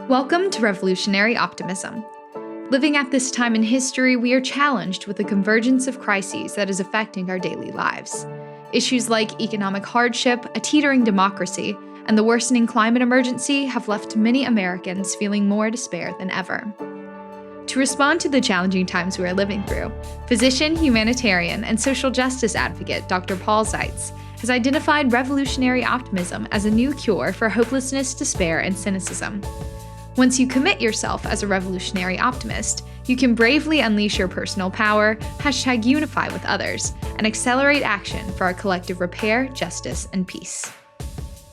Welcome to Revolutionary Optimism. Living at this time in history, we are challenged with the convergence of crises that is affecting our daily lives. Issues like economic hardship, a teetering democracy, and the worsening climate emergency have left many Americans feeling more despair than ever. To respond to the challenging times we are living through, physician, humanitarian, and social justice advocate Dr. Paul Zeitz has identified revolutionary optimism as a new cure for hopelessness, despair, and cynicism. Once you commit yourself as a revolutionary optimist, you can bravely unleash your personal power, #unify with others, and accelerate action for our collective repair, justice, and peace.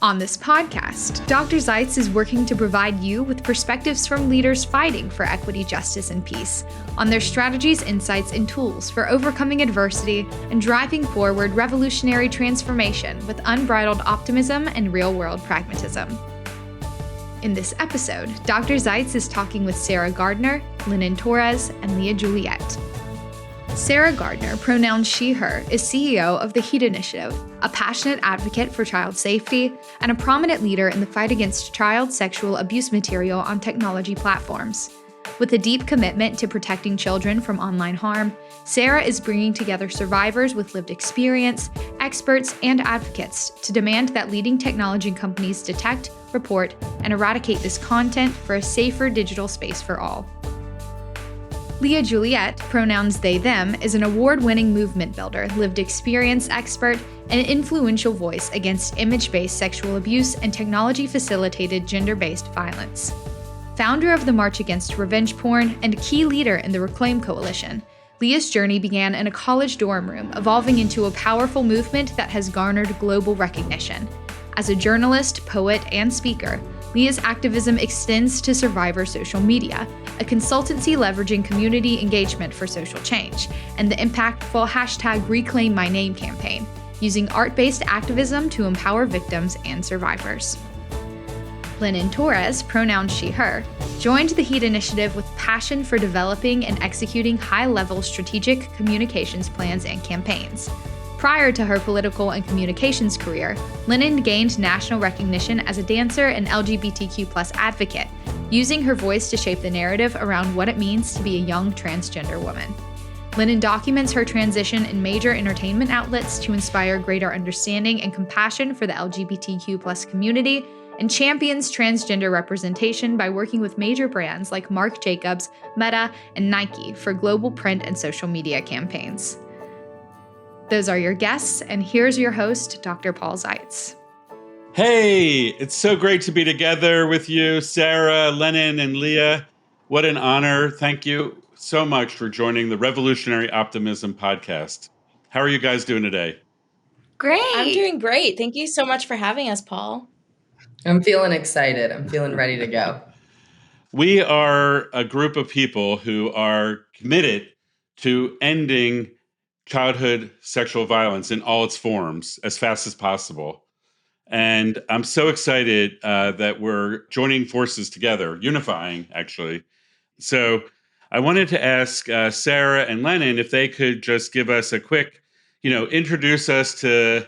On this podcast, Dr. Zeitz is working to provide you with perspectives from leaders fighting for equity, justice, and peace on their strategies, insights, and tools for overcoming adversity and driving forward revolutionary transformation with unbridled optimism and real-world pragmatism. In this episode, Dr. Zeitz is talking with Sarah Gardner, Lennon Torres, and Leah Juliett. Sarah Gardner, pronouns she, her, is CEO of the HEAT Initiative, a passionate advocate for child safety, and a prominent leader in the fight against child sexual abuse material on technology platforms. With a deep commitment to protecting children from online harm, Sarah is bringing together survivors with lived experience, experts, and advocates to demand that leading technology companies detect, report, and eradicate this content for a safer digital space for all. Leah Juliett, pronouns they, them, is an award-winning movement builder, lived experience expert, and an influential voice against image-based sexual abuse and technology-facilitated gender-based violence. Founder of the March Against Revenge Porn and a key leader in the Reclaim Coalition, Leah's journey began in a college dorm room, evolving into a powerful movement that has garnered global recognition. As a journalist, poet, and speaker, Leah's activism extends to Survivor social media, a consultancy leveraging community engagement for social change, and the impactful #ReclaimMyName campaign, using art-based activism to empower victims and survivors. Lennon Torres, pronouns she, her, joined the HEAT Initiative with passion for developing and executing high-level strategic communications plans and campaigns. Prior to her political and communications career, Lennon gained national recognition as a dancer and LGBTQ+ advocate, using her voice to shape the narrative around what it means to be a young transgender woman. Lennon documents her transition in major entertainment outlets to inspire greater understanding and compassion for the LGBTQ+ community, and champions transgender representation by working with major brands like Marc Jacobs, Meta, and Nike for global print and social media campaigns. Those are your guests, and here's your host, Dr. Paul Zeitz. Hey, it's so great to be together with you, Sarah, Lennon, and Leah. What an honor. Thank you so much for joining the Revolutionary Optimism podcast. How are you guys doing today? Great. I'm doing great. Thank you so much for having us, Paul. I'm feeling excited. I'm feeling ready to go. We are a group of people who are committed to ending childhood sexual violence in all its forms as fast as possible. And I'm so excited that we're joining forces together, unifying, actually. So I wanted to ask Sarah and Lennon if they could just give us a quick, introduce us to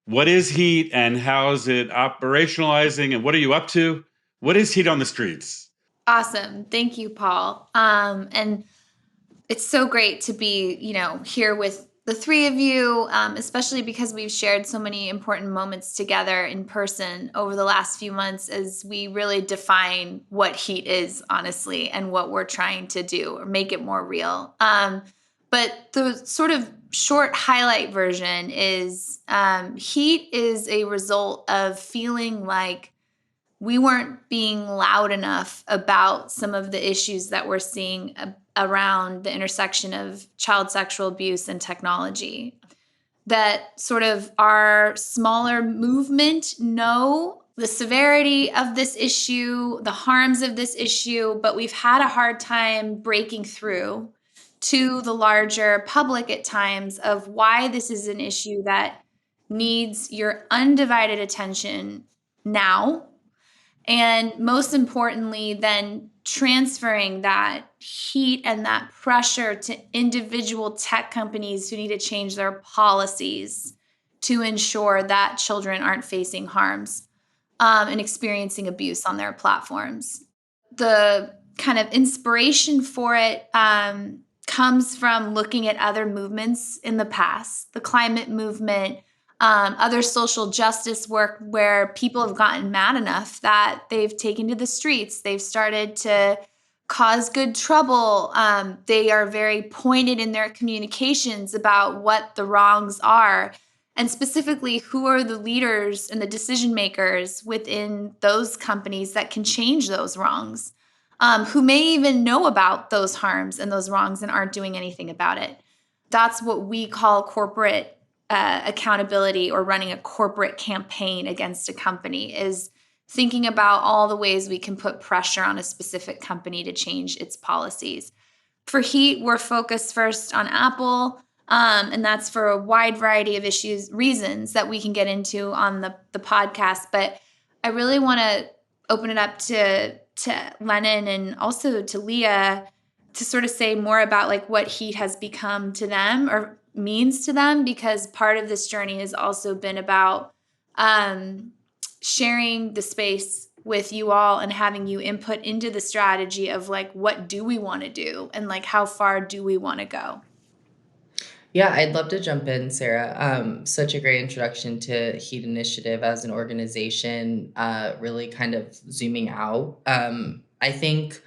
what is HEAT and how is it operationalizing and what are you up to? What is HEAT on the streets? Awesome. Thank you, Paul. And it's so great to be, here with the three of you, especially because we've shared so many important moments together in person over the last few months as we really define what HEAT is, honestly, and what we're trying to do or make it more real. But the sort of short highlight version is HEAT is a result of feeling like we weren't being loud enough about some of the issues that we're seeing around the intersection of child sexual abuse and technology. That sort of our smaller movement know the severity of this issue, the harms of this issue, but we've had a hard time breaking through to the larger public at times of why this is an issue that needs your undivided attention now. And most importantly, then transferring that heat and that pressure to individual tech companies who need to change their policies to ensure that children aren't facing harms and experiencing abuse on their platforms. the kind of inspiration for it comes from looking at other movements in the past, the climate movement, other social justice work where people have gotten mad enough that they've taken to the streets. They've started to cause good trouble. They are very pointed in their communications about what the wrongs are, and specifically who are the leaders and the decision makers within those companies that can change those wrongs, who may even know about those harms and those wrongs and aren't doing anything about it. That's what we call corporate accountability, or running a corporate campaign against a company, is thinking about all the ways we can put pressure on a specific company to change its policies. For HEAT, we're focused first on Apple, and that's for a wide variety of reasons that we can get into on the podcast. But I really want to open it up to Lennon and also to Leah to sort of say more about like what HEAT has become to them or means to them, because part of this journey has also been about sharing the space with you all and having you input into the strategy of like, what do we want to do and like how far do we want to go? Yeah, I'd love to jump in, Sarah. Such a great introduction to HEAT Initiative as an organization, really kind of zooming out. I think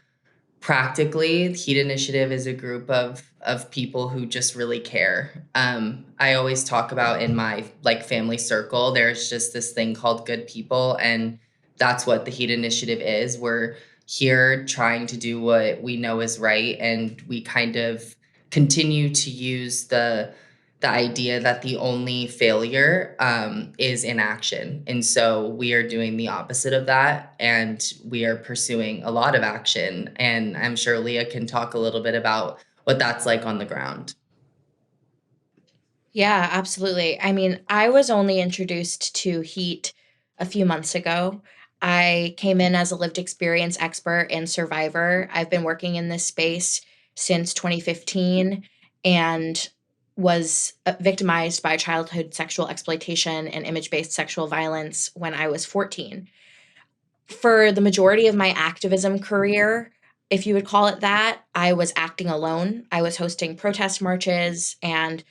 practically, HEAT Initiative is a group of people who just really care. I always talk about in my like family circle, there's just this thing called good people, and that's what the HEAT Initiative is. We're here trying to do what we know is right, and we kind of continue to use the idea that the only failure is inaction. And so we are doing the opposite of that, and we are pursuing a lot of action. And I'm sure Leah can talk a little bit about what that's like on the ground. Yeah, absolutely. I mean, I was only introduced to HEAT a few months ago. I came in as a lived experience expert and survivor. I've been working in this space since 2015 and was victimized by childhood sexual exploitation and image-based sexual violence when I was 14. For the majority of my activism career, if you would call it that, I was acting alone. I was hosting protest marches and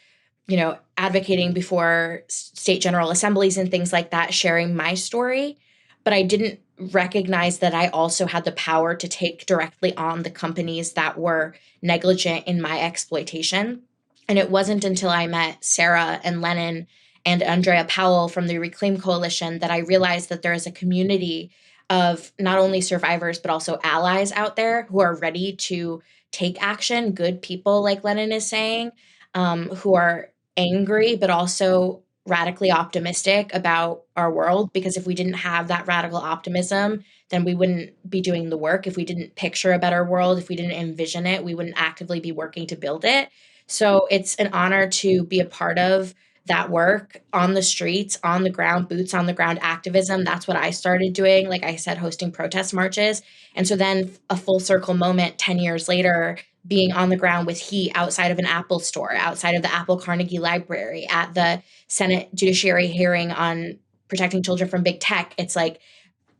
advocating before state general assemblies and things like that, sharing my story. But I didn't recognize that I also had the power to take directly on the companies that were negligent in my exploitation. And it wasn't until I met Sarah and Lennon and Andrea Powell from the Reclaim Coalition that I realized that there is a community of not only survivors, but also allies out there who are ready to take action, good people, like Lennon is saying, who are angry, but also radically optimistic about our world. Because if we didn't have that radical optimism, then we wouldn't be doing the work. If we didn't picture a better world, if we didn't envision it, we wouldn't actively be working to build it. So it's an honor to be a part of that work on the streets, on the ground, boots on the ground activism. That's what I started doing, like I said, hosting protest marches. And so then a full circle moment 10 years later, being on the ground with HEAT outside of an Apple store, outside of the Apple Carnegie Library, at the Senate Judiciary hearing on protecting children from big tech. It's like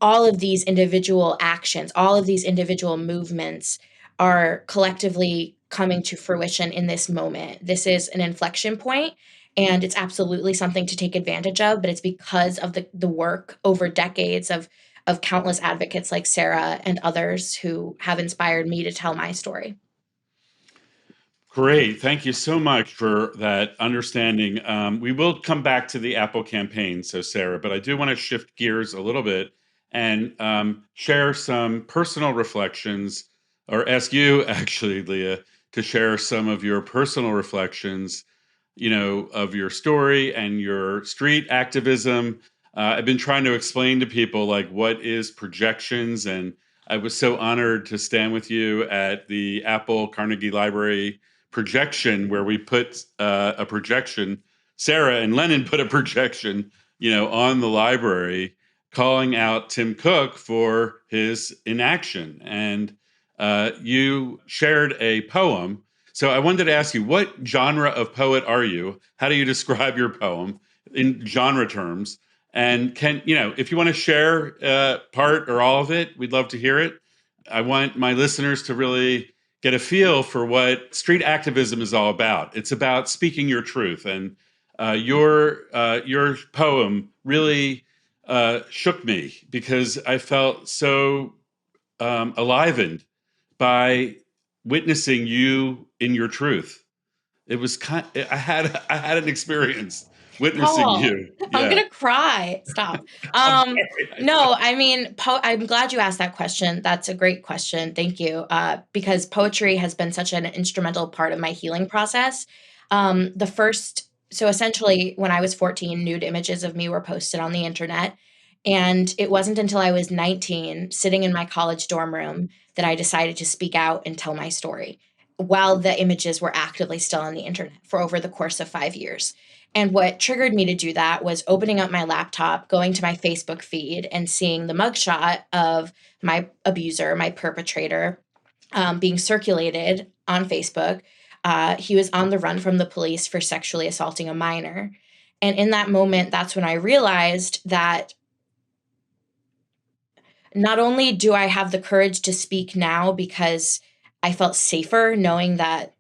all of these individual actions, all of these individual movements are collectively coming to fruition in this moment. This is an inflection point, and it's absolutely something to take advantage of, but it's because of the work over decades of countless advocates like Sarah and others who have inspired me to tell my story. Great. Thank you so much for that understanding. We will come back to the Apple campaign, so Sarah, but I do want to shift gears a little bit and share some personal reflections, or ask you, actually, Leah, to share some of your personal reflections, of your story and your street activism. I've been trying to explain to people, like, what is projections, and I was so honored to stand with you at the Apple Carnegie Library projection, where we put a projection. Sarah and Lennon put a projection, on the library, calling out Tim Cook for his inaction. And you shared a poem. So I wanted to ask you, what genre of poet are you? How do you describe your poem in genre terms? And if you want to share part or all of it, we'd love to hear it. I want my listeners to really get a feel for what street activism is all about. It's about speaking your truth, and your poem really shook me because I felt so enlivened by witnessing you in your truth. It was I had an experience witnessing Paul, you. I'm Yeah. gonna cry. Stop. I'm sorry. No, I mean, I'm glad you asked that question. That's a great question. Thank you. Because poetry has been such an instrumental part of my healing process. So essentially, when I was 14, nude images of me were posted on the internet. And it wasn't until I was 19, sitting in my college dorm room, that I decided to speak out and tell my story while the images were actively still on the internet for over the course of 5 years. And what triggered me to do that was opening up my laptop, going to my Facebook feed, and seeing the mugshot of my abuser, my perpetrator, being circulated on Facebook. He was on the run from the police for sexually assaulting a minor. And in that moment, that's when I realized that not only do I have the courage to speak now because I felt safer knowing that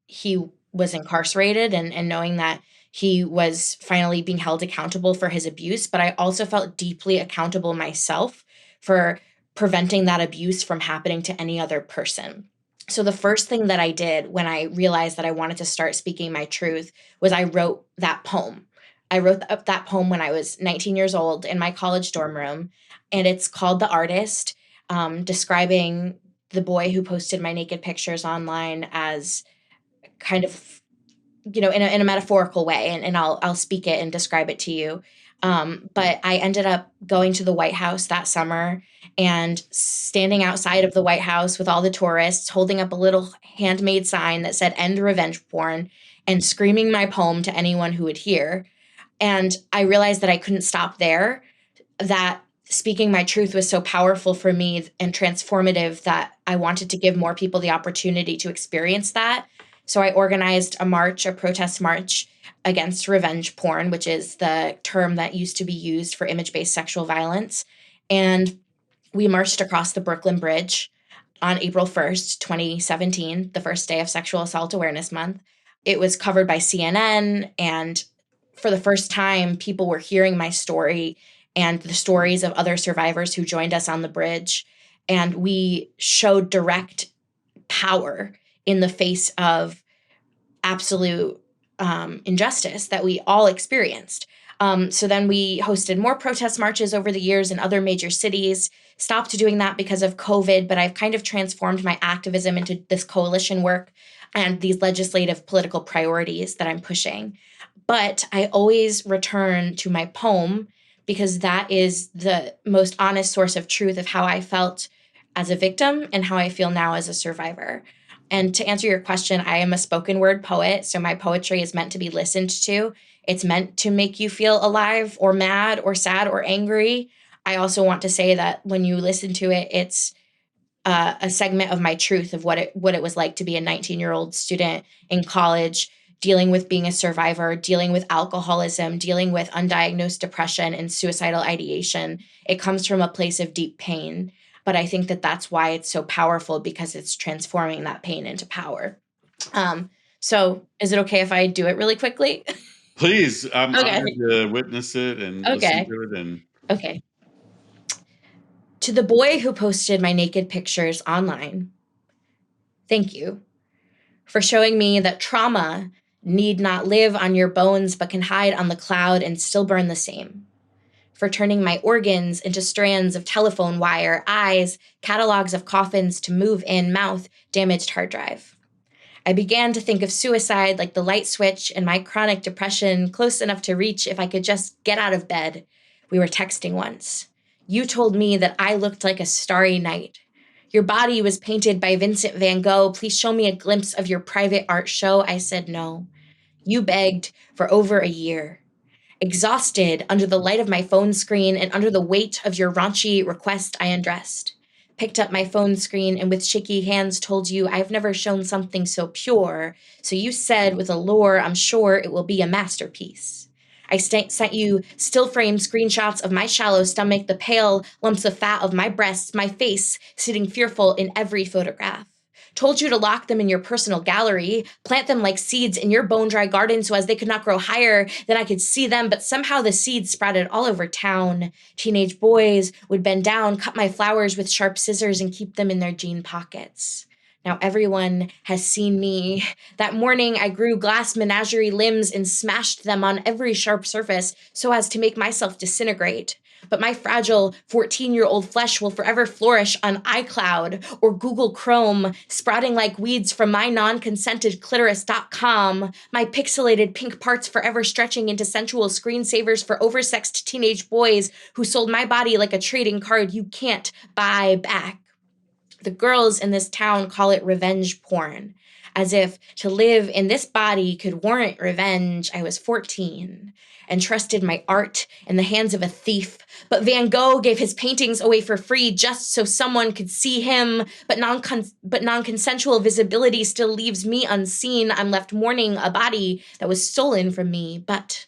he was incarcerated and knowing that he was finally being held accountable for his abuse, but I also felt deeply accountable myself for preventing that abuse from happening to any other person. So the first thing that I did when I realized that I wanted to start speaking my truth was I wrote that poem. I wrote that poem when I was 19 years old in my college dorm room, and it's called The Artist, describing the boy who posted my naked pictures online as kind of, in a metaphorical way, and I'll speak it and describe it to you. But I ended up going to the White House that summer and standing outside of the White House with all the tourists, holding up a little handmade sign that said "End revenge porn" and screaming my poem to anyone who would hear. And I realized that I couldn't stop there, that speaking my truth was so powerful for me and transformative that I wanted to give more people the opportunity to experience that. So I organized a protest march against revenge porn, which is the term that used to be used for image-based sexual violence. And we marched across the Brooklyn Bridge on April 1st, 2017, the first day of Sexual Assault Awareness Month. It was covered by CNN, and for the first time, people were hearing my story and the stories of other survivors who joined us on the bridge. And we showed direct power in the face of absolute injustice that we all experienced. So then we hosted more protest marches over the years in other major cities, stopped doing that because of COVID, but I've kind of transformed my activism into this coalition work and these legislative political priorities that I'm pushing. But I always return to my poem because that is the most honest source of truth of how I felt as a victim and how I feel now as a survivor. And to answer your question, I am a spoken word poet, so my poetry is meant to be listened to. It's meant to make you feel alive or mad or sad or angry. I also want to say that when you listen to it, it's a segment of my truth of what it was like to be a 19-year-old student in college, dealing with being a survivor, dealing with alcoholism, dealing with undiagnosed depression and suicidal ideation. It comes from a place of deep pain. But I think that that's why it's so powerful, because it's transforming that pain into power. So is it okay if I do it really quickly? Please, I'm Okay. honored to witness it and listen to it. And Okay. To the boy who posted my naked pictures online, thank you for showing me that trauma need not live on your bones but can hide on the cloud and still burn the same. For turning my organs into strands of telephone wire, eyes, catalogs of coffins to move in, mouth, damaged hard drive. I began to think of suicide like the light switch and my chronic depression close enough to reach if I could just get out of bed. We were texting once. You told me that I looked like a starry night. Your body was painted by Vincent van Gogh. Please show me a glimpse of your private art show. I said no. You begged for over a year. Exhausted under the light of my phone screen and under the weight of your raunchy request, I undressed, picked up my phone screen, and with shaky hands told you I've never shown something so pure. So you said with allure, I'm sure it will be a masterpiece. I sent you still frame screenshots of my shallow stomach, the pale lumps of fat of my breasts, my face sitting fearful in every photograph. Told you to lock them in your personal gallery, plant them like seeds in your bone-dry garden so as they could not grow higher than I could see them, but somehow the seeds sprouted all over town. Teenage boys would bend down, cut my flowers with sharp scissors, and keep them in their jean pockets. Now everyone has seen me. That morning I grew glass menagerie limbs and smashed them on every sharp surface so as to make myself disintegrate. But my fragile 14-year-old flesh will forever flourish on iCloud or Google Chrome, sprouting like weeds from my non-consented clitoris.com, my pixelated pink parts forever stretching into sensual screensavers for oversexed teenage boys who sold my body like a trading card you can't buy back. The girls in this town call it revenge porn, as if to live in this body could warrant revenge. I was 14 and trusted my art in the hands of a thief. But Van Gogh gave his paintings away for free just so someone could see him. But non-consensual visibility still leaves me unseen. I'm left mourning a body that was stolen from me. But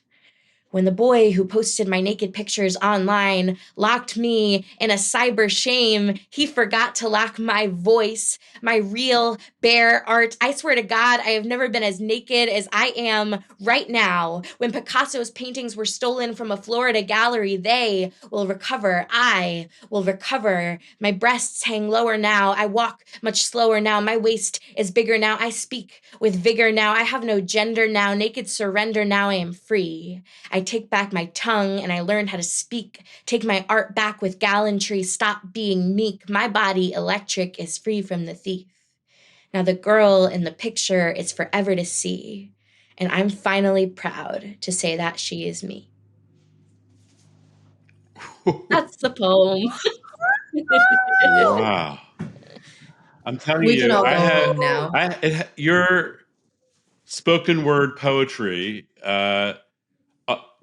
when the boy who posted my naked pictures online locked me in a cyber shame, he forgot to lock my voice, my real, bare art. I swear to God, I have never been as naked as I am right now. When Picasso's paintings were stolen from a Florida gallery, they will recover. I will recover. My breasts hang lower now. I walk much slower now. My waist is bigger now. I speak with vigor now. I have no gender now. Naked surrender now. I am free. I take back my tongue and I learn how to speak. Take my art back with gallantry. Stop being meek. My body, electric, is free from the thief. Now the girl in the picture is forever to see. And I'm finally proud to say that she is me. That's the poem. Wow. I'm telling We can you, all go home now. your spoken word poetry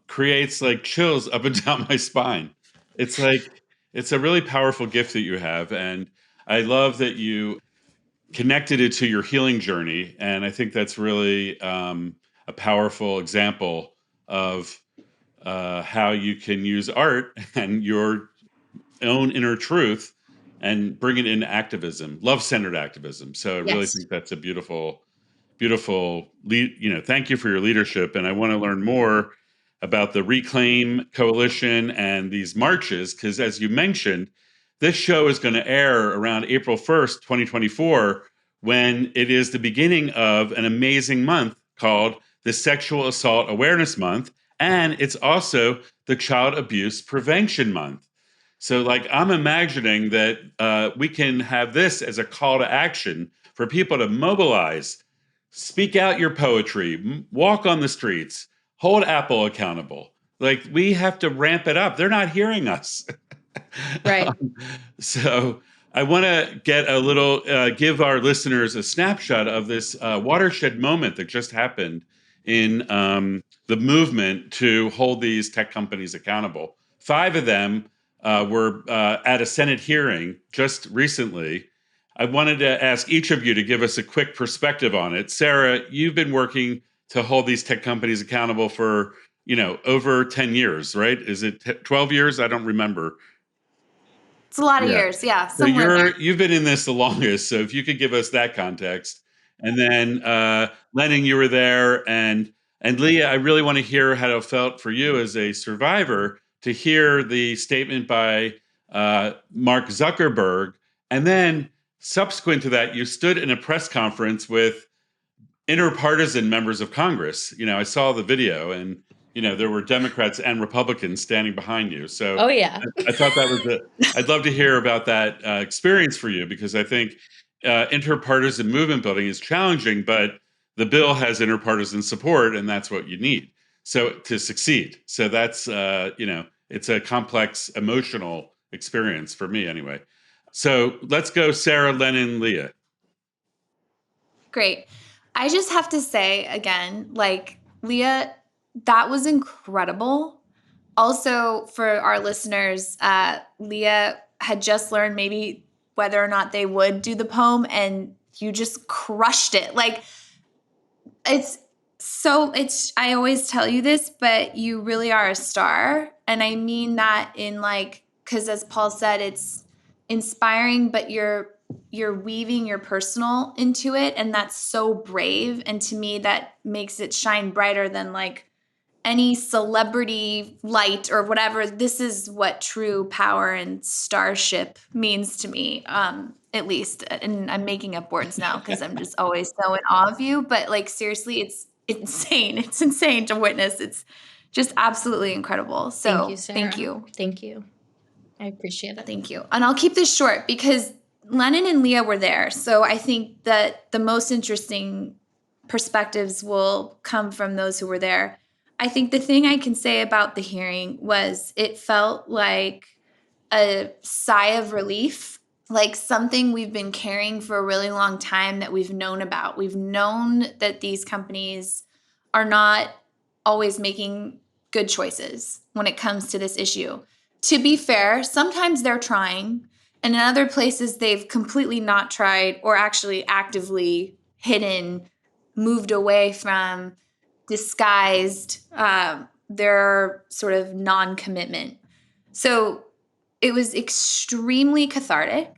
creates like chills up and down my spine. It's like, it's a really powerful gift that you have. And I love that you connected it to your healing journey. And I think that's really a powerful example of how you can use art and your own inner truth and bring it into activism, love-centered activism. So I really Yes. think that's a beautiful thank you for your leadership. And I want to learn more about the Reclaim Coalition and these marches, because as you mentioned, this show is going to air around April 1st, 2024, when it is the beginning of an amazing month called the Sexual Assault Awareness Month. And it's also the Child Abuse Prevention Month. So like, I'm imagining that we can have this as a call to action for people to mobilize, speak out your poetry, walk on the streets, hold Apple accountable. Like, we have to ramp it up. They're not hearing us. Right. So I want to get a little, give our listeners a snapshot of this watershed moment that just happened in the movement to hold these tech companies accountable. 5 of them were at a Senate hearing just recently. I wanted to ask each of you to give us a quick perspective on it. Sarah, you've been working to hold these tech companies accountable for, over 10 years, right? Is it 12 years? I don't remember. It's a lot of Yeah. years. Yeah. So you've been in this the longest. So if you could give us that context. And then Lennon, you were there, and Leah, I really want to hear how it felt for you as a survivor to hear the statement by Mark Zuckerberg. And then subsequent to that, you stood in a press conference with interpartisan members of Congress. I saw the video, and there were Democrats and Republicans standing behind you. So Oh, yeah. I thought that was I'd love to hear about that experience for you, because I think interpartisan movement building is challenging, but the bill has interpartisan support, and that's what you need to succeed. So that's it's a complex emotional experience for me anyway. So let's go, Sarah, Lennon, Leah. Great. I just have to say again, like, Leah, that was incredible. Also, for our listeners, Leah had just learned maybe whether or not they would do the poem, and you just crushed it. Like, So I always tell you this, but you really are a star. And I mean that in like, because as Paul said, it's inspiring, but you're weaving your personal into it. And that's so brave. And to me, that makes it shine brighter than like any celebrity light or whatever. This is what true power and starship means to me, at least. And I'm making up words now because I'm just always so in awe of you. But like, seriously, it's insane. It's insane to witness. It's just absolutely incredible. So Thank you, Sarah. thank you. Thank you. I appreciate it. Thank you. And I'll keep this short because Lennon and Leah were there. So I think that the most interesting perspectives will come from those who were there. I think the thing I can say about the hearing was it felt like a sigh of relief, like something we've been carrying for a really long time that we've known about. We've known that these companies are not always making good choices when it comes to this issue. To be fair, sometimes they're trying, and in other places they've completely not tried or actually actively hidden, moved away from, disguised their sort of non-commitment. So it was extremely cathartic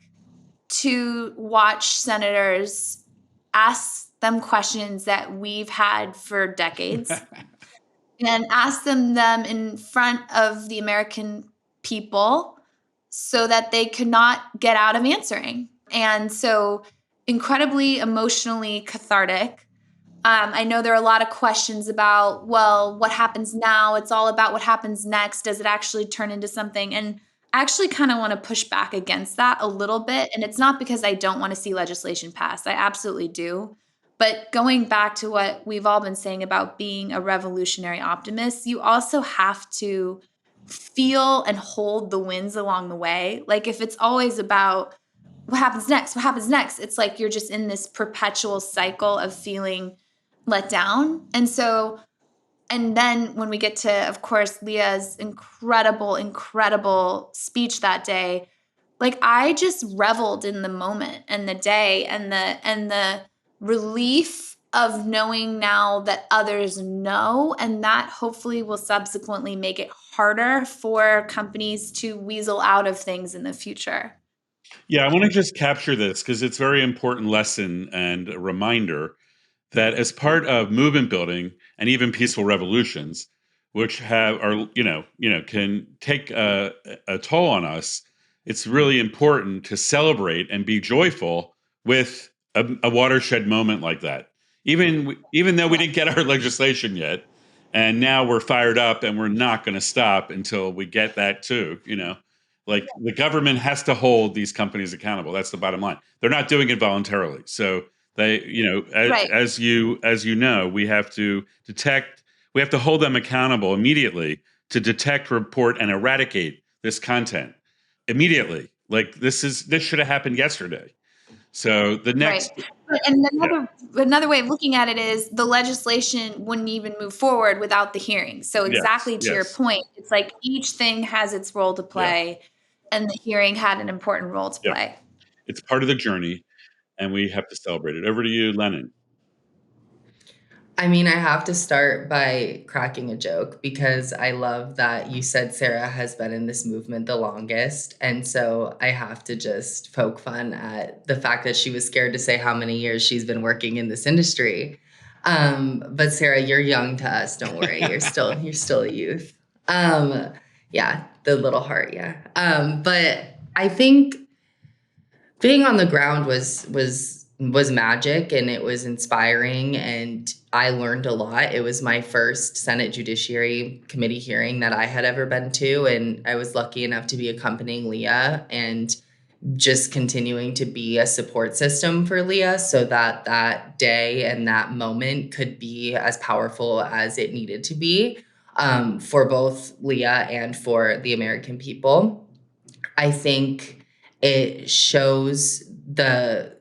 to watch senators ask them questions that we've had for decades and ask them in front of the American people so that they could not get out of answering. And so incredibly emotionally cathartic. I know there are a lot of questions about, well, what happens now? It's all about what happens next. Does it actually turn into something? And I actually kind of want to push back against that a little bit. And it's not because I don't want to see legislation passed. I absolutely do. But going back to what we've all been saying about being a revolutionary optimist, you also have to feel and hold the wins along the way. Like if it's always about what happens next, it's like you're just in this perpetual cycle of feeling let down. And then when we get to, of course, Leah's incredible speech that day, like I just reveled in the moment and the day and the relief of knowing now that others know, and that hopefully will subsequently make it harder for companies to weasel out of things in the future. Yeah, I want to just capture this because it's a very important lesson and a reminder that as part of movement building and even peaceful revolutions, which can take a toll on us, it's really important to celebrate and be joyful with a watershed moment like that. Even though we didn't get our legislation yet, and now we're fired up and we're not going to stop until we get that too. Like the government has to hold these companies accountable. That's the bottom line. They're not doing it voluntarily, so they, Right. as you know, we have to detect. We have to hold them accountable immediately to detect, report, and eradicate this content immediately. Like this should have happened yesterday. So the next, Right. And another way of looking at it is the legislation wouldn't even move forward without the hearing. So exactly to your point, it's like each thing has its role to play, and the hearing had an important role to play. It's part of the journey, and we have to celebrate it. Over to you, Lennon. I mean, I have to start by cracking a joke because I love that you said Sarah has been in this movement the longest. And so I have to just poke fun at the fact that she was scared to say how many years she's been working in this industry. But Sarah, you're young to us. Don't worry. You're still a youth. Yeah, the little heart. Yeah. But I think being on the ground was magic, and it was inspiring, and I learned a lot. It was my first Senate Judiciary Committee hearing that I had ever been to, and I was lucky enough to be accompanying Leah and just continuing to be a support system for Leah so that that day and that moment could be as powerful as it needed to be, for both Leah and for the American people. I think it shows the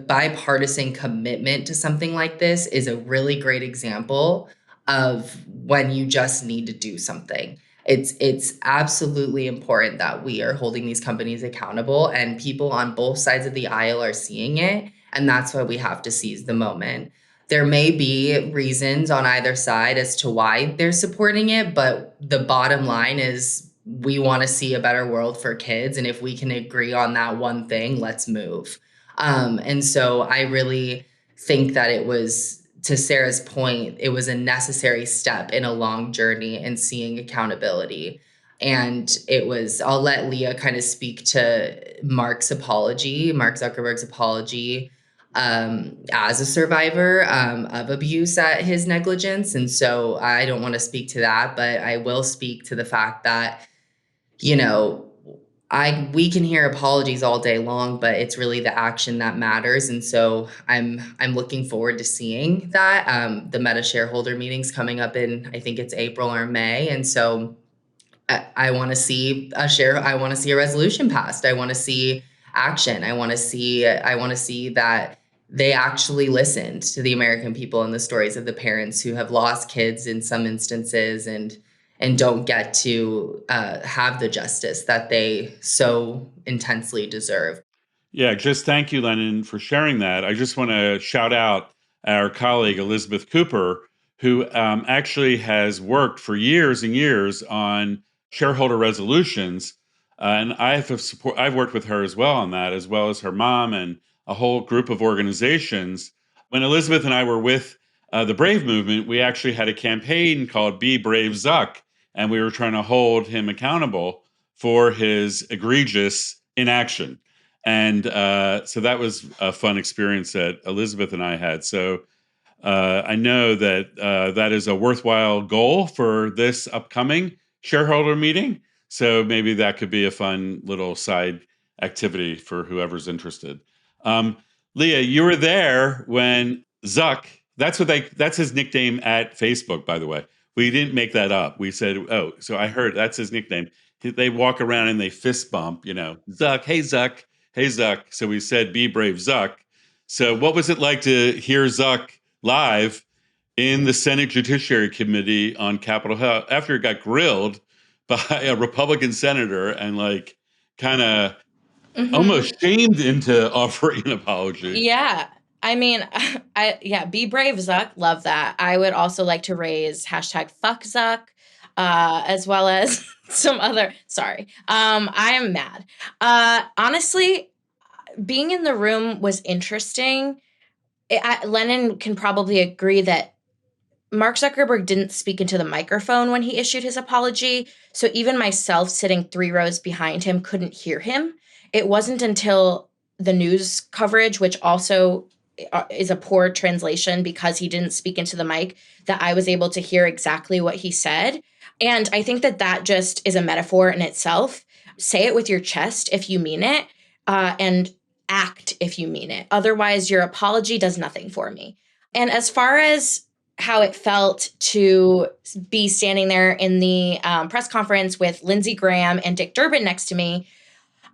bipartisan commitment to something like this is a really great example of when you just need to do something. It's absolutely important that we are holding these companies accountable, and people on both sides of the aisle are seeing it. And that's why we have to seize the moment. there may be reasons on either side as to why they're supporting it, but the bottom line is we want to see a better world for kids. And if we can agree on that one thing, let's move. And so I really think that it was, to Sarah's point, it was a necessary step in a long journey in seeing accountability. And it was, I'll let Leah kind of speak to Mark Zuckerberg's apology as a survivor of abuse at his negligence. And so I don't want to speak to that, but I will speak to the fact that, you know, we can hear apologies all day long, but it's really the action that matters. And so I'm looking forward to seeing that. The Meta shareholder meeting's coming up in, I think it's April or May. And so I want to see I want to see a resolution passed. I want to see action. I want to see that they actually listened to the American people and the stories of the parents who have lost kids in some instances and don't get to have the justice that they so intensely deserve. Yeah, just thank you, Lennon, for sharing that. I just want to shout out our colleague, Elizabeth Cooper, who actually has worked for years and years on shareholder resolutions. And I've worked with her as well on that, as well as her mom and a whole group of organizations. When Elizabeth and I were with the Brave movement, we actually had a campaign called Be Brave Zuck, and we were trying to hold him accountable for his egregious inaction. And so that was a fun experience that Elizabeth and I had. So I know that that is a worthwhile goal for this upcoming shareholder meeting. So maybe that could be a fun little side activity for whoever's interested. Leah, you were there when Zuck, that's his nickname at Facebook, by the way. We didn't make that up. We said, oh, so I heard that's his nickname. They walk around and they fist bump, Zuck, hey, Zuck, hey, Zuck. So we said, be brave, Zuck. So what was it like to hear Zuck live in the Senate Judiciary Committee on Capitol Hill after it got grilled by a Republican senator and kind of almost shamed into offering an apology? Yeah. I mean, be brave, Zuck. Love that. I would also like to raise hashtag fuck Zuck, as well as some other, sorry. I am mad. Honestly, being in the room was interesting. Lennon can probably agree that Mark Zuckerberg didn't speak into the microphone when he issued his apology. So even myself sitting 3 rows behind him couldn't hear him. It wasn't until the news coverage, which also is a poor translation because he didn't speak into the mic, that I was able to hear exactly what he said. And I think that just is a metaphor in itself. Say it with your chest if you mean it, and act if you mean it. Otherwise, your apology does nothing for me. And as far as how it felt to be standing there in the press conference with Lindsey Graham and Dick Durbin next to me,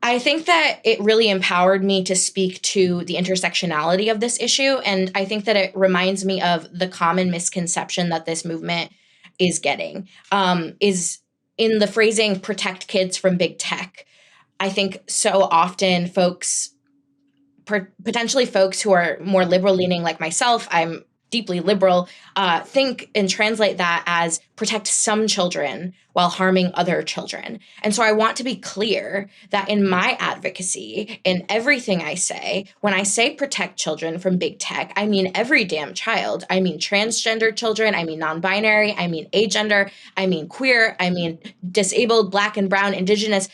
I think that it really empowered me to speak to the intersectionality of this issue. And I think that it reminds me of the common misconception that this movement is getting, is in the phrasing, protect kids from big tech. I think so often folks, potentially folks who are more liberal leaning like myself, I'm deeply liberal, think and translate that as protect some children while harming other children. And so I want to be clear that in my advocacy, in everything I say, when I say protect children from big tech, I mean every damn child. I mean transgender children, I mean non-binary, I mean agender, I mean queer, I mean disabled, Black and brown, Indigenous.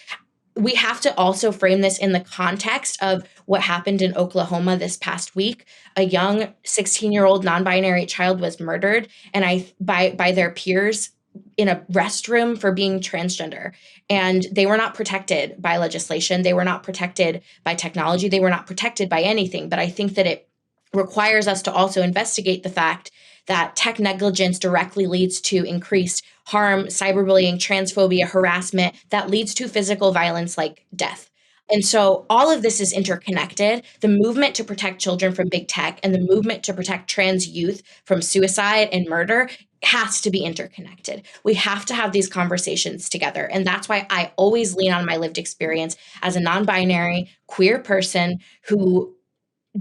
We have to also frame this in the context of what happened in Oklahoma this past week. A young 16-year-old non-binary child was murdered by their peers in a restroom for being transgender. And they were not protected by legislation. They were not protected by technology. They were not protected by anything. But I think that it requires us to also investigate the fact that tech negligence directly leads to increased harm, cyberbullying, transphobia, harassment that leads to physical violence like death. And so all of this is interconnected. The movement to protect children from big tech and the movement to protect trans youth from suicide and murder has to be interconnected. We have to have these conversations together. And that's why I always lean on my lived experience as a non-binary queer person who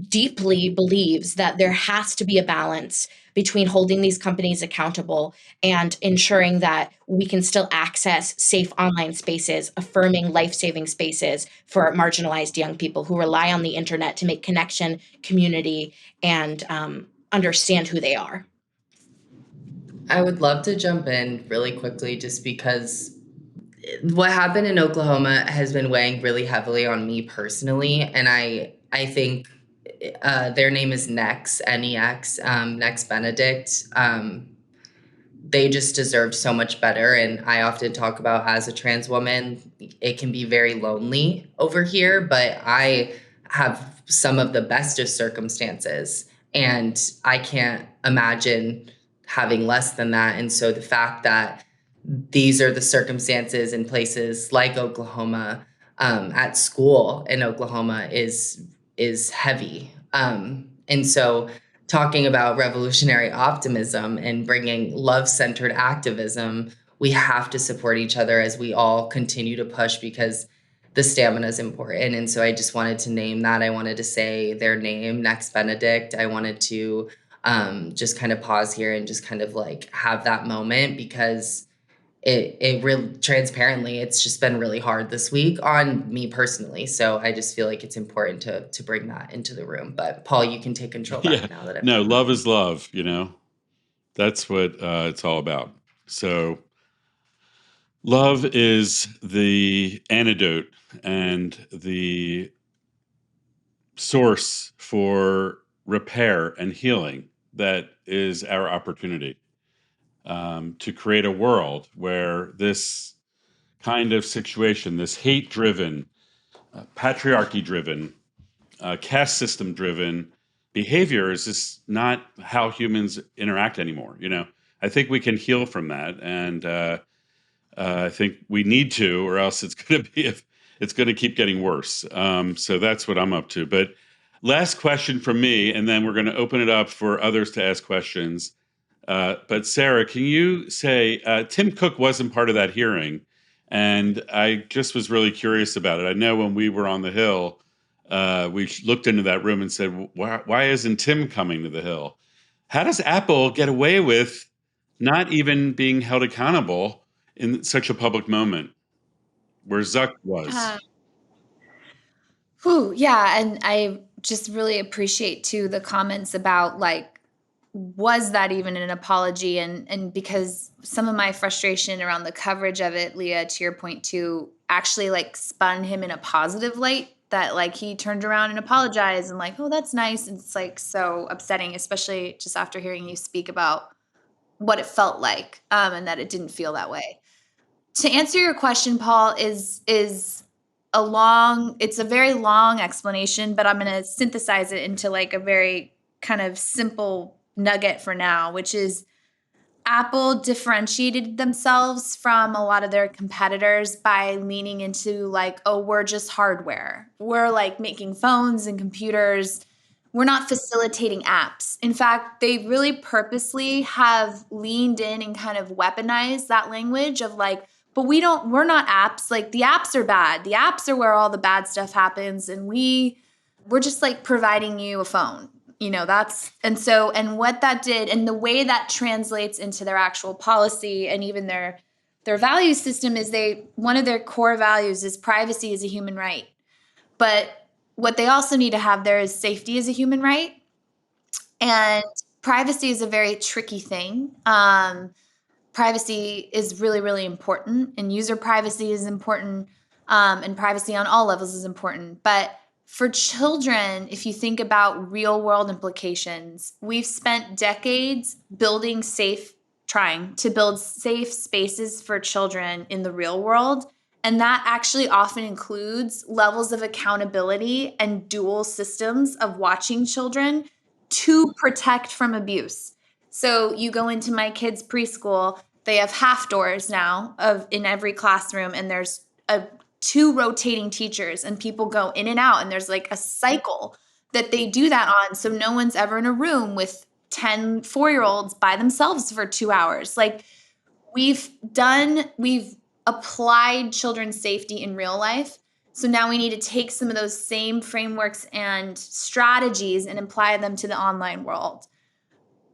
deeply believes that there has to be a balance between holding these companies accountable and ensuring that we can still access safe online spaces, affirming life-saving spaces for marginalized young people who rely on the internet to make connection, community, and understand who they are. I would love to jump in really quickly just because what happened in Oklahoma has been weighing really heavily on me personally, and I think their name is Nex, Nex, Nex Benedict. They just deserve so much better, and I often talk about, as a trans woman, it can be very lonely over here, but I have some of the best of circumstances, and I can't imagine having less than that. And so the fact that these are the circumstances in places like Oklahoma, at school in Oklahoma, is heavy. And so talking about revolutionary optimism and bringing love-centered activism, we have to support each other as we all continue to push, because the stamina is important. And so I just wanted to name that. I wanted to say their name, Next Benedict. I wanted to just kind of pause here and just kind of like have that moment, because it really, transparently, it's just been really hard this week on me personally. So I just feel like it's important to bring that into the room. But Paul, you can take control back Yeah. now that I've No, love is love, That's what it's all about. So love is the antidote and the source for repair and healing. That is our opportunity to create a world where this kind of situation, this hate-driven, patriarchy-driven, caste system-driven behavior is just not how humans interact anymore. I think we can heal from that, and I think we need to, or else it's going to keep getting worse. So that's what I'm up to. But last question from me, and then we're going to open it up for others to ask questions. But Sarah, can you say Tim Cook wasn't part of that hearing, and I just was really curious about it. I know when we were on the Hill, we looked into that room and said, why isn't Tim coming to the Hill? How does Apple get away with not even being held accountable in such a public moment where Zuck was? Yeah, and I just really appreciate too the comments about like, was that even an apology? And because some of my frustration around the coverage of it, Leah, to your point too, actually like spun him in a positive light, that like he turned around and apologized and like, oh, that's nice. And it's like so upsetting, especially just after hearing you speak about what it felt like, and that it didn't feel that way. To answer your question, Paul, is it's a very long explanation, but I'm going to synthesize it into like a very kind of simple nugget for now, which is Apple differentiated themselves from a lot of their competitors by leaning into like, oh, we're just hardware. We're like making phones and computers. We're not facilitating apps. In fact, they really purposely have leaned in and kind of weaponized that language of like, but we're not apps. Like the apps are bad. The apps are where all the bad stuff happens. And we're just like providing you a phone. And what that did and the way that translates into their actual policy and even their value system is one of their core values is privacy is a human right. But what they also need to have there is safety as a human right. And privacy is a very tricky thing. Privacy is really, really important, and user privacy is important, and privacy on all levels is important. But for children, if you think about real world implications, we've spent decades trying to build safe spaces for children in the real world. And that actually often includes levels of accountability and dual systems of watching children to protect from abuse. So you go into my kids' preschool, they have half doors now in every classroom, and there's two rotating teachers, and people go in and out, and there's like a cycle that they do that on. So no one's ever in a room with 10 4-year-olds by themselves for 2 hours. Like we've applied children's safety in real life So now we need to take some of those same frameworks and strategies and apply them to the online world.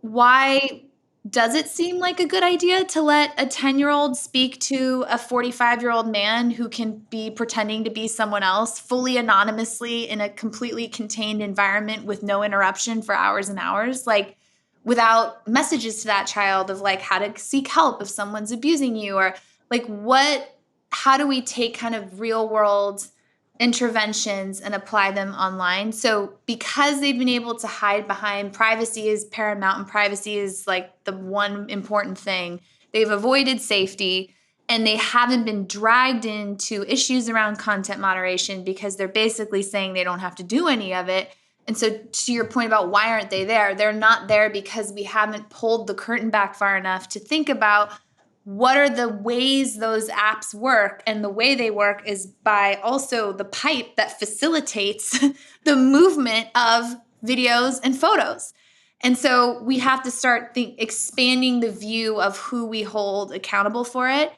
Why does it seem like a good idea to let a 10-year-old speak to a 45-year-old man who can be pretending to be someone else fully anonymously in a completely contained environment with no interruption for hours and hours? Like, without messages to that child of like how to seek help if someone's abusing you, or like how do we take kind of real world interventions and apply them online? So because they've been able to hide behind privacy is paramount and privacy is like the one important thing, they've avoided safety and they haven't been dragged into issues around content moderation because they're basically saying they don't have to do any of it. And so to your point about why aren't they there, they're not there because we haven't pulled the curtain back far enough to think about what are the ways those apps work. And the way they work is by also the pipe that facilitates the movement of videos and photos. And so we have to start expanding the view of who we hold accountable for it.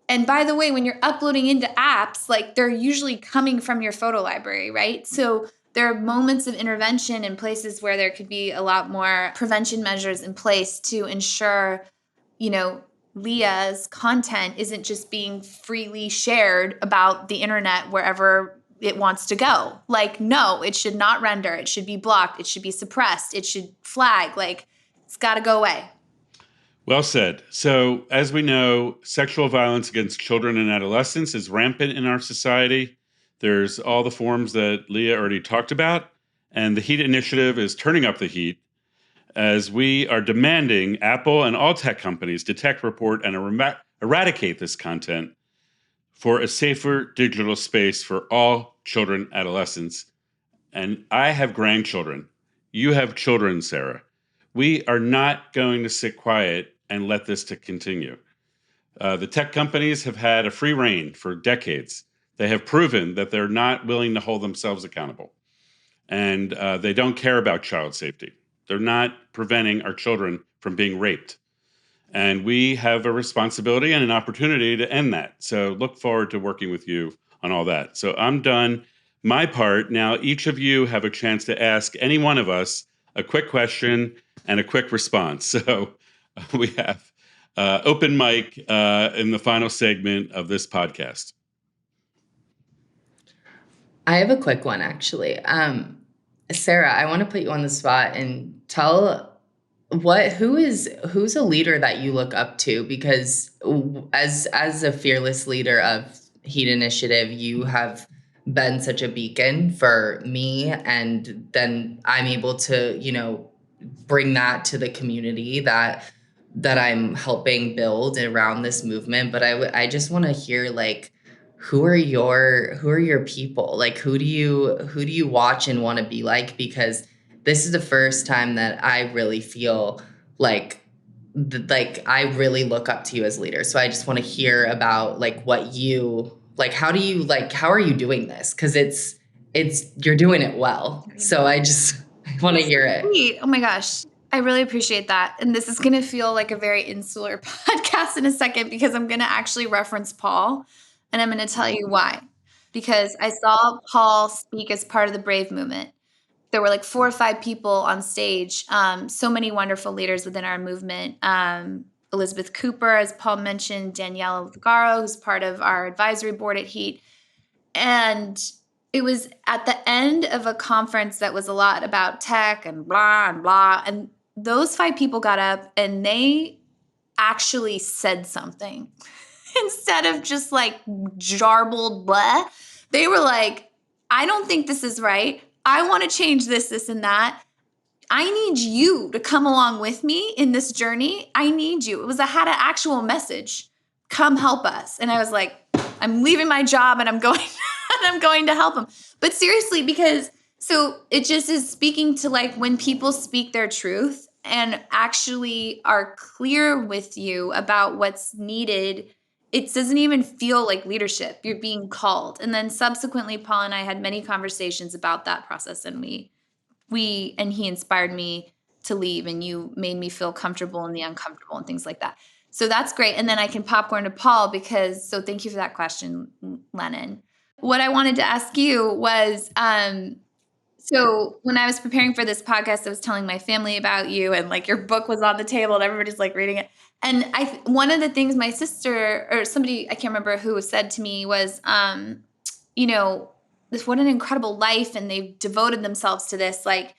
And by the way, when you're uploading into apps, like they're usually coming from your photo library, right? So there are moments of intervention in places where there could be a lot more prevention measures in place to ensure, Leah's content isn't just being freely shared about the internet wherever it wants to go. Like, no, it should not render. It should be blocked. It should be suppressed. It should flag. Like, it's got to go away. Well said. So, as we know, sexual violence against children and adolescents is rampant in our society. There's all the forms that Leah already talked about, and the HEAT initiative is turning up the heat as we are demanding Apple and all tech companies detect, report, and eradicate this content for a safer digital space for all children, adolescents. And I have grandchildren. You have children, Sarah. We are not going to sit quiet and let this to continue. The tech companies have had a free rein for decades. They have proven that they're not willing to hold themselves accountable. And they don't care about child safety. They're not preventing our children from being raped. And we have a responsibility and an opportunity to end that. So look forward to working with you on all that. So I'm done my part. Now, each of you have a chance to ask any one of us a quick question and a quick response. So we have open mic in the final segment of this podcast. I have a quick one, actually. Sarah, I want to put you on the spot and tell who's a leader that you look up to, because as a fearless leader of HEAT Initiative, you have been such a beacon for me, and then I'm able to, bring that to the community that I'm helping build around this movement. But I just want to hear, like, who are your people? Like, who do you watch and want to be like? Because this is the first time that I really feel like I really look up to you as leader. So I just want to hear about like what you like. How are you doing this? Because you're doing it well. So I want to hear it. Sweet. Oh my gosh. I really appreciate that. And this is going to feel like a very insular podcast in a second, because I'm going to actually reference Paul. And I'm going to tell you why. Because I saw Paul speak as part of the Brave movement. There were like 4 or 5 people on stage. So many wonderful leaders within our movement. Elizabeth Cooper, as Paul mentioned, Daniela Lugaro, who's part of our advisory board at HEAT. And it was at the end of a conference that was a lot about tech and blah and blah. And those 5 people got up and they actually said something. Instead of just like jarbled blah, they were like, I don't think this is right. I want to change this, and that. I need you to come along with me in this journey. I need you. I had an actual message. Come help us. And I was like, I'm leaving my job and I'm going and I'm going to help them. But seriously, because so it just is speaking to like when people speak their truth and actually are clear with you about what's needed. It doesn't even feel like leadership. You're being called. And then subsequently, Paul and I had many conversations about that process, and he inspired me to leave, and you made me feel comfortable in the uncomfortable and things like that. So that's great. And then I can popcorn to Paul so thank you for that question, Lennon. what I wanted to ask you was, so when I was preparing for this podcast, I was telling my family about you, and like your book was on the table and everybody's like reading it. And one of the things my sister or somebody, I can't remember who, said to me was, you know, what an incredible life. And they've devoted themselves to this. Like,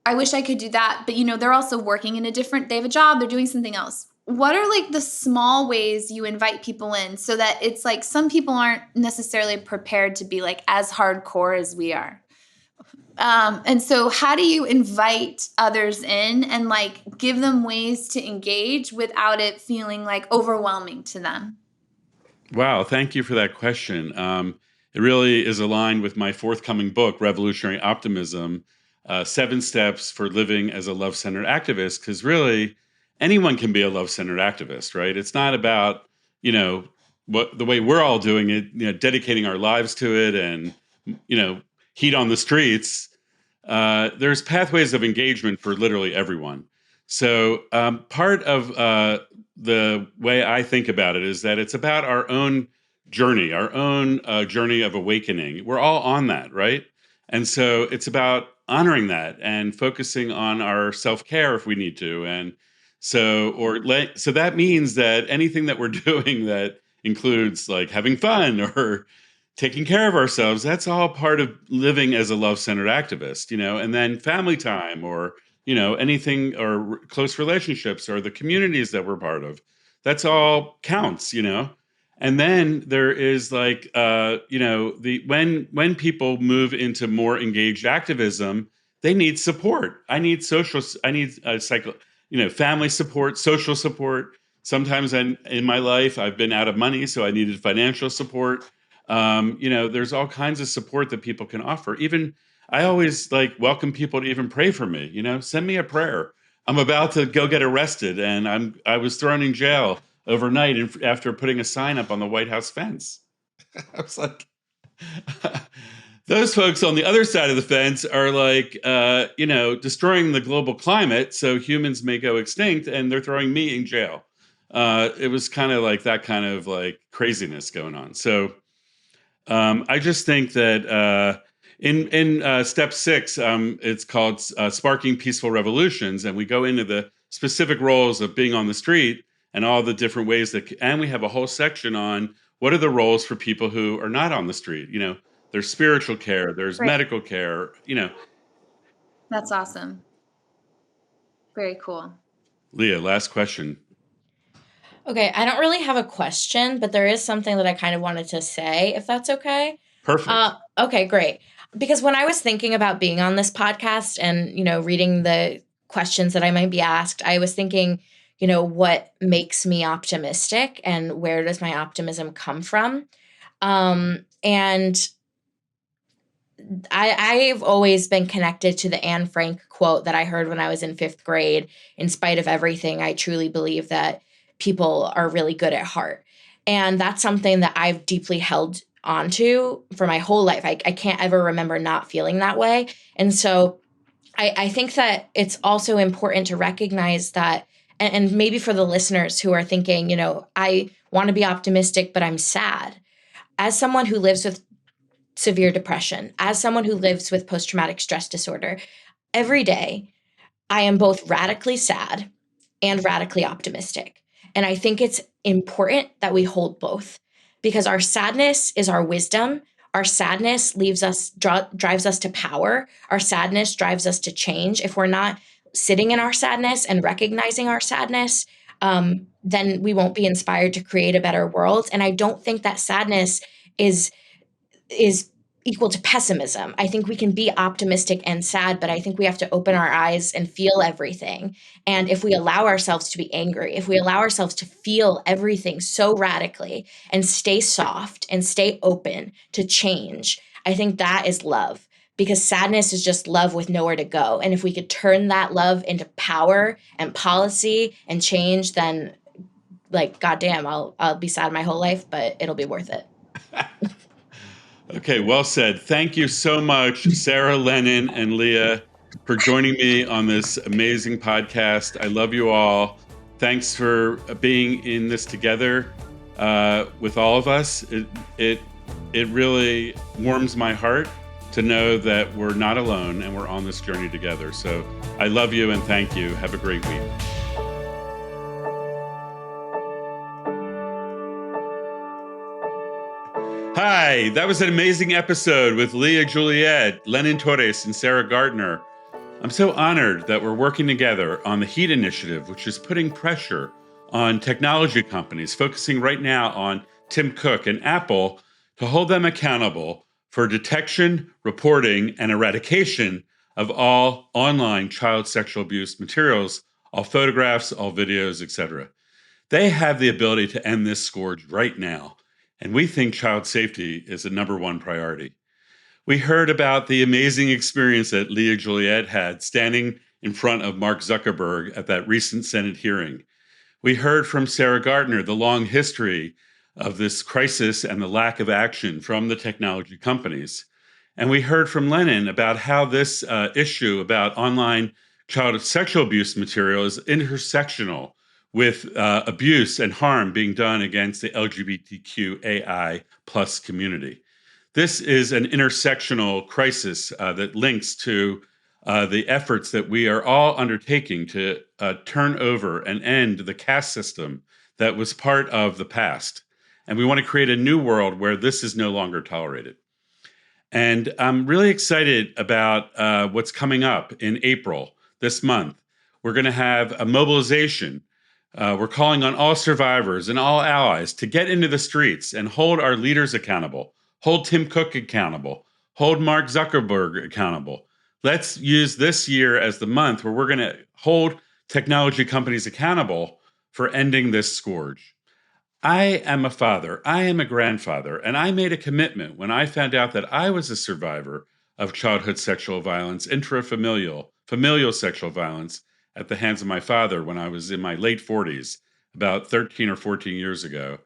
I wish I could do that. But, you know, they're also working in they have a job, they're doing something else. What are like the small ways you invite people in so that it's like some people aren't necessarily prepared to be like as hardcore as we are? And so how do you invite others in and like give them ways to engage without it feeling like overwhelming to them? Wow, thank you for that question. It really is aligned with my forthcoming book, Revolutionary Optimism, 7 Steps for Living as a Love-Centered Activist, because really anyone can be a love-centered activist, right? It's not about, you know, the way we're all doing it, you know, dedicating our lives to it and, you know, heat on the streets. There's pathways of engagement for literally everyone. So part of the way I think about it is that it's about our own journey of awakening. We're all on that, right? And so it's about honoring that and focusing on our self-care if we need to. And so that means that anything that we're doing that includes like having fun or taking care of ourselves, that's all part of living as a love-centered activist, you know, and then family time or, you know, anything or close relationships or the communities that we're part of. That's all counts, you know. And then there is like, you know, when people move into more engaged activism, they need support. I need family support, social support. Sometimes in my life, I've been out of money, so I needed financial support. You know, there's all kinds of support that people can offer. Even I always like welcome people to even pray for me. You know, send me a prayer. I'm about to go get arrested, and I was thrown in jail overnight after putting a sign up on the White House fence. I was like, those folks on the other side of the fence are like, you know, destroying the global climate so humans may go extinct, and they're throwing me in jail. It was kind of like that kind of like craziness going on. So I just think that in step 6, it's called Sparking Peaceful Revolutions, and we go into the specific roles of being on the street and all the different ways and we have a whole section on what are the roles for people who are not on the street. You know, there's spiritual care, there's medical care, you know. That's awesome. Very cool. Leah, last question. Okay, I don't really have a question, but there is something that I kind of wanted to say, if that's okay. Perfect. Okay, great. Because when I was thinking about being on this podcast and, you know, reading the questions that I might be asked, I was thinking, you know, what makes me optimistic and where does my optimism come from? And I've always been connected to the Anne Frank quote that I heard when I was in 5th grade. In spite of everything, I truly believe that people are really good at heart. And that's something that I've deeply held onto for my whole life. I can't ever remember not feeling that way. And so I think that it's also important to recognize that, and maybe for the listeners who are thinking, you know, I want to be optimistic, but I'm sad. As someone who lives with severe depression, as someone who lives with post-traumatic stress disorder, every day I am both radically sad and radically optimistic. And I think it's important that we hold both, because our sadness is our wisdom. Our sadness drives us to power. Our sadness drives us to change. If we're not sitting in our sadness and recognizing our sadness, then we won't be inspired to create a better world. And I don't think that sadness is equal to pessimism. I think we can be optimistic and sad, but I think we have to open our eyes and feel everything. And if we allow ourselves to be angry, if we allow ourselves to feel everything so radically and stay soft and stay open to change, I think that is love, because sadness is just love with nowhere to go. And if we could turn that love into power and policy and change, then like, goddamn, I'll be sad my whole life, but it'll be worth it. Okay, well said. Thank you so much, Sarah, Lennon, and Leah, for joining me on this amazing podcast. I love you all. Thanks for being in this together with all of us. It it really warms my heart to know that we're not alone and we're on this journey together. So I love you and thank you. Have a great week. Hi, that was an amazing episode with Leah Juliett, Lennon Torres, and Sarah Gardner. I'm so honored that we're working together on the HEAT initiative, which is putting pressure on technology companies, focusing right now on Tim Cook and Apple to hold them accountable for detection, reporting, and eradication of all online child sexual abuse materials, all photographs, all videos, etc. They have the ability to end this scourge right now, and we think child safety is a number one priority. We heard about the amazing experience that Leah Juliett had standing in front of Mark Zuckerberg at that recent Senate hearing. We heard from Sarah Gardner the long history of this crisis and the lack of action from the technology companies. And we heard from Lennon about how this issue about online child sexual abuse material is intersectional with abuse and harm being done against the LGBTQAI plus community. This is an intersectional crisis that links to the efforts that we are all undertaking to turn over and end the caste system that was part of the past. And we want to create a new world where this is no longer tolerated. And I'm really excited about what's coming up in April this month. We're going to have a mobilization. We're calling on all survivors and all allies to get into the streets and hold our leaders accountable, hold Tim Cook accountable, hold Mark Zuckerberg accountable. Let's use this year as the month where we're going to hold technology companies accountable for ending this scourge. I am a father, I am a grandfather, and I made a commitment when I found out that I was a survivor of childhood sexual violence, familial sexual violence at the hands of my father when I was in my late 40s, about 13 or 14 years ago.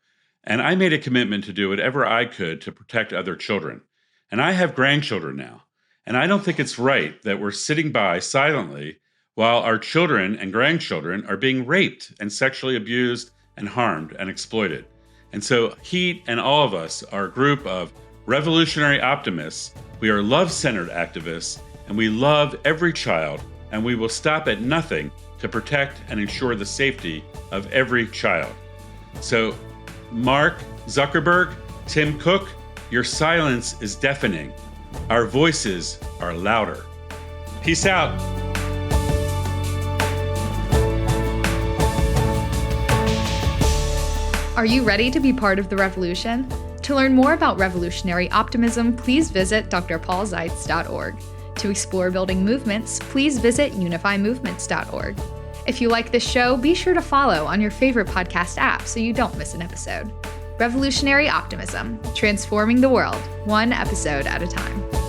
And I made a commitment to do whatever I could to protect other children. And I have grandchildren now. And I don't think it's right that we're sitting by silently while our children and grandchildren are being raped and sexually abused and harmed and exploited. And so HEAT and all of us are a group of revolutionary optimists. We are love-centered activists, and we love every child, and we will stop at nothing to protect and ensure the safety of every child. So, Mark Zuckerberg, Tim Cook, your silence is deafening. Our voices are louder. Peace out. Are you ready to be part of the revolution? To learn more about revolutionary optimism, please visit drpaulzeitz.org. To explore building movements, please visit unifymovements.org. If you like this show, be sure to follow on your favorite podcast app so you don't miss an episode. Revolutionary Optimism, transforming the world, one episode at a time.